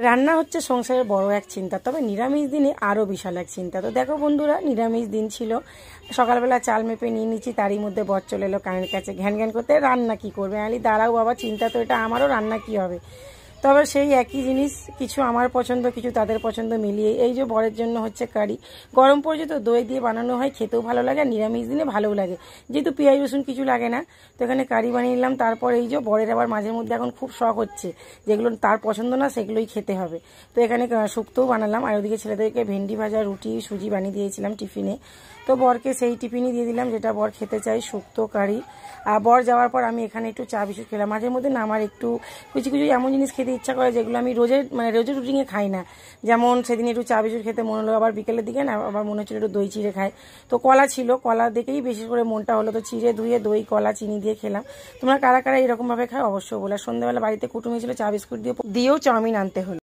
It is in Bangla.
রান্না হচ্ছে সংসারের বড় এক চিন্তা, তবে নিরামিষ দিনে আরও বিশাল এক চিন্তা। তো দেখো বন্ধুরা, নিরামিষ দিন ছিল, সকালবেলা চাল মেপে নিয়ে নিচ্ছি, তারই মধ্যে বর চলে এলো কানের কাছে ঘ্যান ঘ্যান করতে, রান্না কি করবে। আলি দাঁড়াও বাবা, চিন্তা তো এটা আমারও, রান্না কি হবে। তবে সেই একই জিনিস, কিছু আমার পছন্দ কিছু তাদের পছন্দ মিলিয়ে এই যে বরের জন্য হচ্ছে কারি। গরম পড়ছে তো দই দিয়ে বানানো হয়, খেতেও ভালো লাগে, আর নিরামিষ দিনে ভালোও লাগে, যেহেতু পেঁয়াজ রসুন কিছু লাগে না। তো এখানে কারি বানিয়ে নিলাম। তারপর এই যে বরের আবার মাঝে মধ্যে এখন খুব শখ হচ্ছে, যেগুলো তার পছন্দ না সেগুলোই খেতে হবে। তো এখানে শুক্তোও বানালাম, আর ওদিকে ছেলেদেরকে ভেন্ডি ভাজা, রুটি, সুজি বানিয়ে দিয়েছিলাম টিফিনে। তো বরকে সেই টিফিনই দিয়ে দিলাম যেটা বর খেতে চাই, শুক্তো কারি। আর বর যাওয়ার পর আমি এখানে একটু চা বিস্কুট খেলাম। মাঝে মধ্যে না আমার একটু কিছু কিছু এমন জিনিস খেতে ইচ্ছা করে যেগুলো আমি রোজের রুটিনে খাই না। যেমন সেদিন একটু চা বিস্কুট খেতে মনে হলো, আবার বিকেলের দিকে না আবার মনে হচ্ছিল একটু দই চিড়ে খাই। তো কলা ছিল, কলা দেখেই বেশি করে মনটা হলো, তো চিড়ে ধুয়ে দই কলা চিনি দিয়ে খেলাম। তোমরা কারা কারা এরকমভাবে খাও অবশ্যই বলে। সন্ধ্যাবেলা বাড়িতে কুটুম ছিল, চা বিস্কুট দিয়েও চাউমিন আনতে হলো।